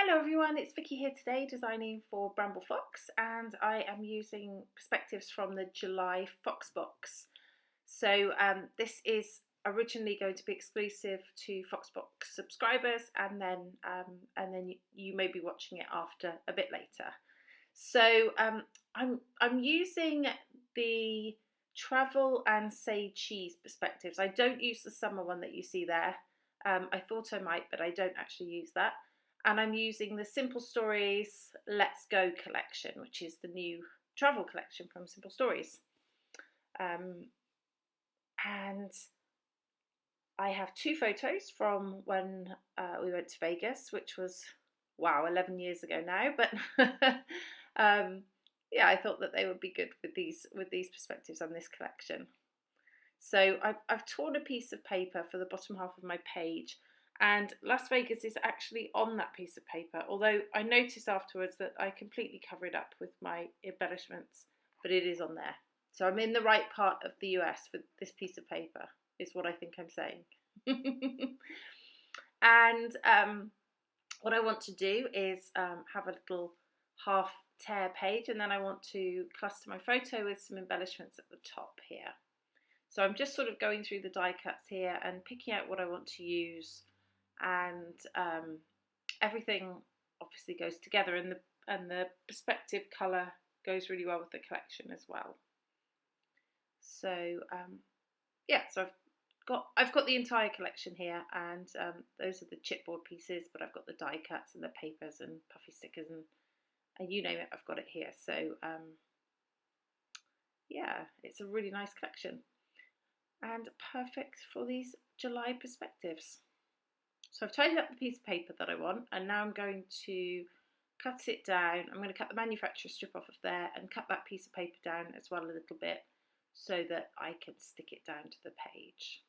Hello everyone, it's Vicki here today designing for Bramble Fox, and I am using perspectives from the July Fox box. So this is originally going to be exclusive to Foxbox subscribers, and then you may be watching it after a bit later. So I'm using the travel and say cheese perspectives. I don't use the summer one that you see there. I thought I might, but I don't actually use that. And I'm using the Simple Stories Let's Go collection, which is the new travel collection from Simple Stories. And I have two photos from when we went to Vegas, which was, wow, 11 years ago now. But yeah, I thought that they would be good with these perspectives on this collection. So I've torn a piece of paper for the bottom half of my page, and Las Vegas is actually on that piece of paper, although I noticed afterwards that I completely covered it up with my embellishments, but it is on there. So I'm in the right part of the US for this piece of paper, is what I think I'm saying. And what I want to do is have a little half tear page, and then I want to cluster my photo with some embellishments at the top here. So I'm just sort of going through the die cuts here and picking out what I want to use, and everything obviously goes together, and the perspective colour goes really well with the collection as well. So yeah, so I've got the entire collection here, and those are the chipboard pieces, but I've got the die cuts and the papers and puffy stickers and you name it, I've got it here. So yeah, it's a really nice collection and perfect for these July perspectives. So I've tidied up the piece of paper that I want, and now I'm going to cut it down. I'm going to cut the manufacturer strip off of there and cut that piece of paper down as well a little bit so that I can stick it down to the page.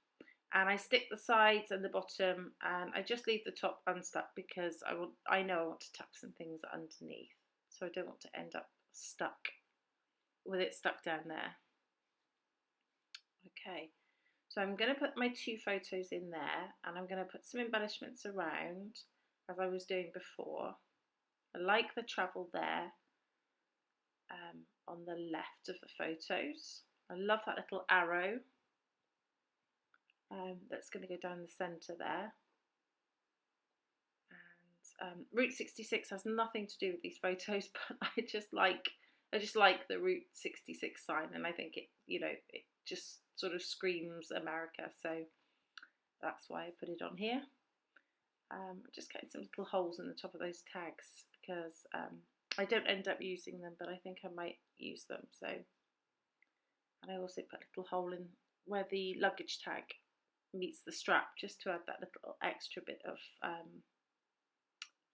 And I stick the sides and the bottom, and I just leave the top unstuck because I know I want to tuck some things underneath, so I don't want to end up stuck with it stuck down there. Okay. So I'm going to put my two photos in there, and I'm going to put some embellishments around as I was doing before. I like the travel there on the left of the photos. I love that little arrow that's going to go down the centre there. And Route 66 has nothing to do with these photos, but I just like the Route 66 sign, and I think it just sort of screams America, so that's why I put it on here. Just getting some little holes in the top of those tags because I don't end up using them, but I think I might use them. So, and I also put a little hole in where the luggage tag meets the strap, just to add that little extra bit of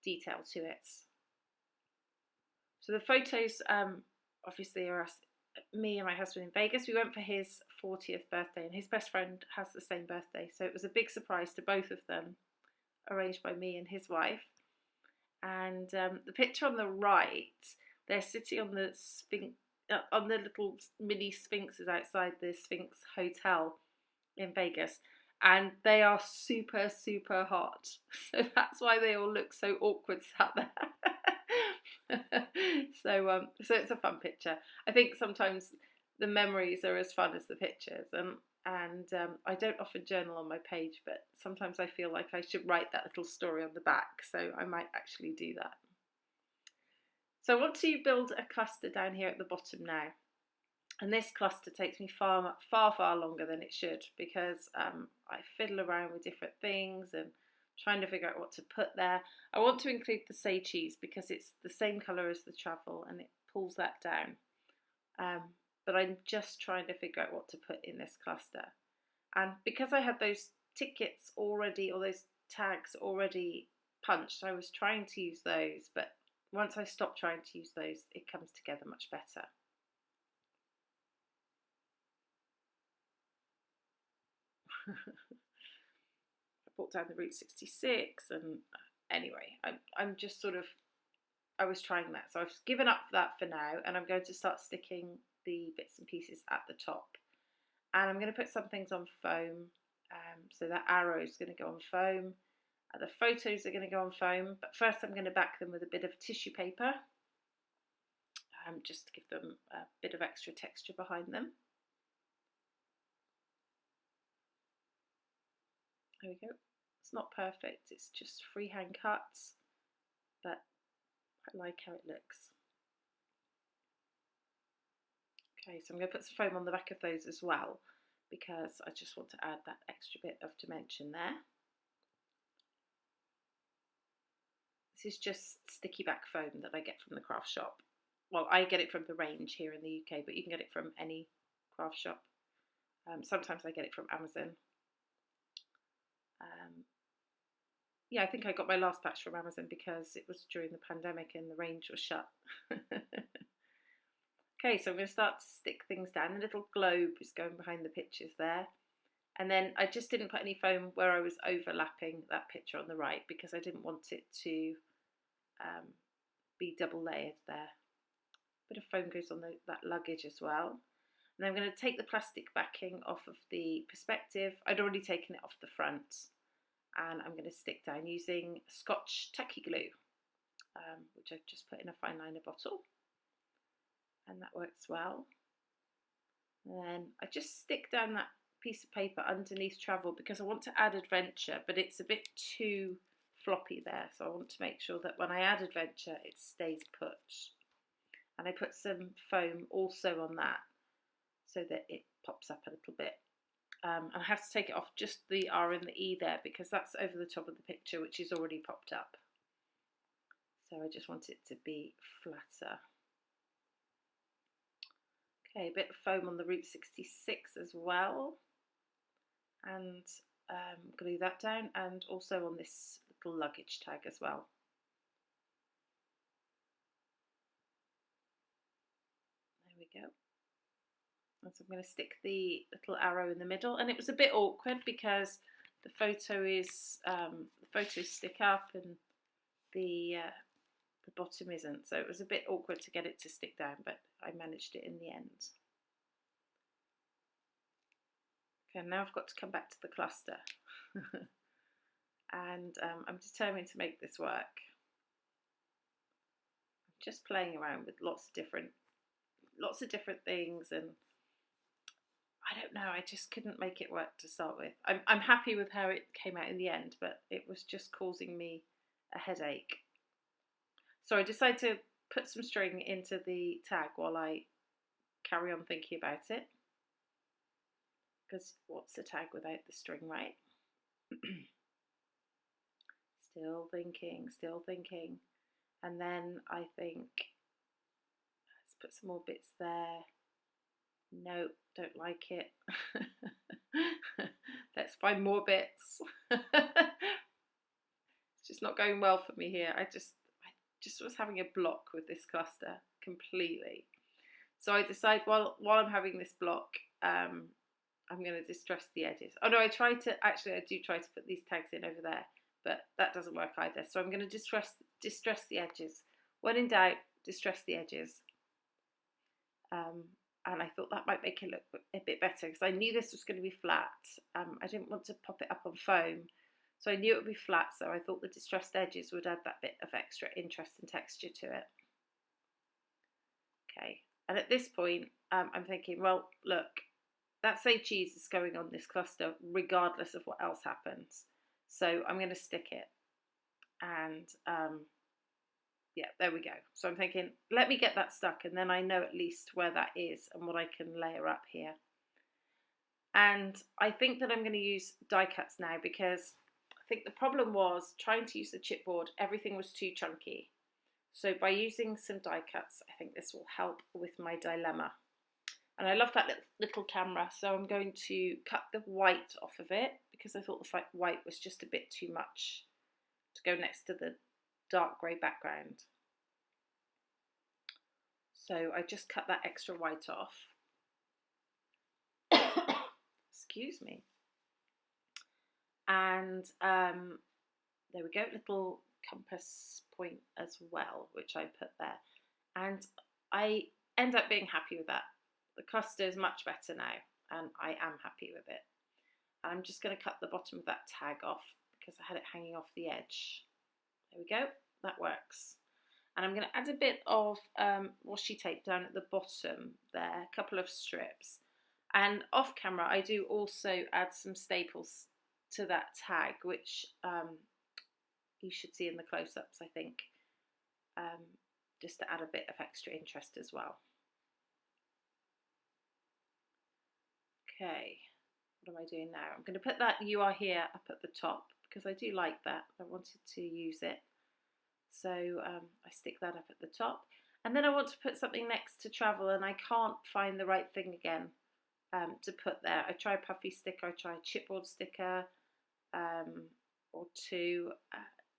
detail to it. So the photos obviously are us, me and my husband in Vegas. We went for his 40th birthday, and his best friend has the same birthday, so it was a big surprise to both of them, arranged by me and his wife. And the picture on the right, they're sitting on the Sphinx, on the little mini sphinxes outside the Sphinx Hotel in Vegas, and they are super hot, so that's why they all look so awkward sat there. So it's a fun picture. I think sometimes the memories are as fun as the pictures, and I don't often journal on my page, but sometimes I feel like I should write that little story on the back, so I might actually do that. So I want to build a cluster down here at the bottom now, and this cluster takes me far longer than it should, because I fiddle around with different things and trying to figure out what to put there. I want to include the say cheese because it's the same colour as the travel and it pulls that down. But I'm just trying to figure out what to put in this cluster. And because I had those tickets already, or those tags already punched, I was trying to use those, but once I stopped trying to use those, it comes together much better. Brought down the Route 66, and anyway, I'm just sort of, I was trying that, so I've given up that for now, and I'm going to start sticking the bits and pieces at the top, and I'm going to put some things on foam. So that arrow is going to go on foam, The photos are going to go on foam, but first I'm going to back them with a bit of tissue paper, just to give them a bit of extra texture behind them. There we go. It's not perfect, it's just freehand cuts, but I like how it looks. Okay, so I'm going to put some foam on the back of those as well, because I just want to add that extra bit of dimension there. This is just sticky back foam that I get from the craft shop. Well, I get it from the range here in the UK, but you can get it from any craft shop. Sometimes I get it from Amazon. Yeah, I think I got my last batch from Amazon because it was during the pandemic and the range was shut. Okay, so I'm going to start to stick things down. The little globe is going behind the pictures there. And then I just didn't put any foam where I was overlapping that picture on the right because I didn't want it to be double layered there. A bit of foam goes on that luggage as well. And I'm going to take the plastic backing off of the perspective. I'd already taken it off the front. And I'm going to stick down using Scotch tacky glue, which I've just put in a fine liner bottle. And that works well. And then I just stick down that piece of paper underneath travel because I want to add adventure, but it's a bit too floppy there. So I want to make sure that when I add adventure, it stays put. And I put some foam also on that so that it pops up a little bit. And I have to take it off just the R and the E there because that's over the top of the picture, which is already popped up. So I just want it to be flatter. Okay, a bit of foam on the Route 66 as well. And glue that down, and also on this little luggage tag as well. There we go. And so I'm going to stick the little arrow in the middle, and it was a bit awkward because the photos stick up and the bottom isn't, so it was a bit awkward to get it to stick down, but I managed it in the end. Okay, now I've got to come back to the cluster, and I'm determined to make this work. I'm just playing around with lots of different things, and I don't know, I just couldn't make it work to start with. I'm happy with how it came out in the end, but it was just causing me a headache. So I decided to put some string into the tag while I carry on thinking about it. Because what's the tag without the string, right? Still thinking. And then I think, let's put some more bits there. Nope, don't like it. Let's find more bits. It's just not going well for me here. I just was having a block with this cluster completely. So I decide while I'm having this block, I'm going to distress the edges. Oh no, I do try to put these tags in over there, but that doesn't work either. So I'm going to distress the edges. When in doubt, distress the edges. And I thought that might make it look a bit better because I knew this was going to be flat. I didn't want to pop it up on foam, so I knew it would be flat, so I thought the distressed edges would add that bit of extra interest and texture to it. Okay, and at this point, I'm thinking, well, look, that say cheese is going on this cluster regardless of what else happens. So I'm going to stick it. And yeah, there we go. So I'm thinking, let me get that stuck, and then I know at least where that is and what I can layer up here. And I think that I'm going to use die cuts now because I think the problem was trying to use the chipboard, everything was too chunky. So by using some die cuts, I think this will help with my dilemma. And I love that little camera, so I'm going to cut the white off of it because I thought the white was just a bit too much to go next to the dark grey background. So I just cut that extra white off. Excuse me. And there we go, little compass point as well, which I put there. And I end up being happy with that. The cluster is much better now, and I am happy with it. I'm just going to cut the bottom of that tag off because I had it hanging off the edge. There we go, that works. And I'm going to add a bit of washi tape down at the bottom there, a couple of strips. And off camera, I do also add some staples to that tag, which you should see in the close-ups, I think, just to add a bit of extra interest as well. Okay, what am I doing now? I'm going to put that "You Are Here" up at the top because I do like that. I wanted to use it. So I stick that up at the top. And then I want to put something next to travel, and I can't find the right thing again to put there. I try a puffy sticker, I try a chipboard sticker or two.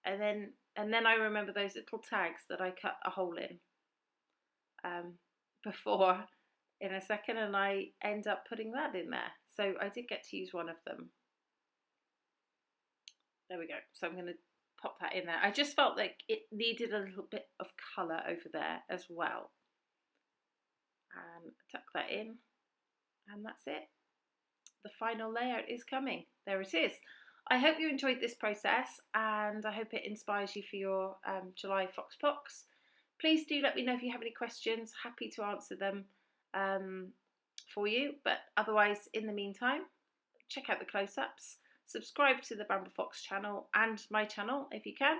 And then I remember those little tags that I cut a hole in before in a second, and I end up putting that in there. So I did get to use one of them. There we go. So I'm going to pop that in there. I just felt like it needed a little bit of colour over there as well. And tuck that in, and that's it. The final layout is coming. There it is. I hope you enjoyed this process, and I hope it inspires you for your July Fox Pox. Please do let me know if you have any questions. Happy to answer them for you. But otherwise, in the meantime, check out the close-ups. Subscribe to the Bramble Fox channel and my channel if you can.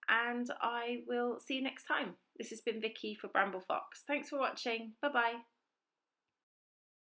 And I will see you next time. This has been Vicki for Bramble Fox. Thanks for watching. Bye-bye.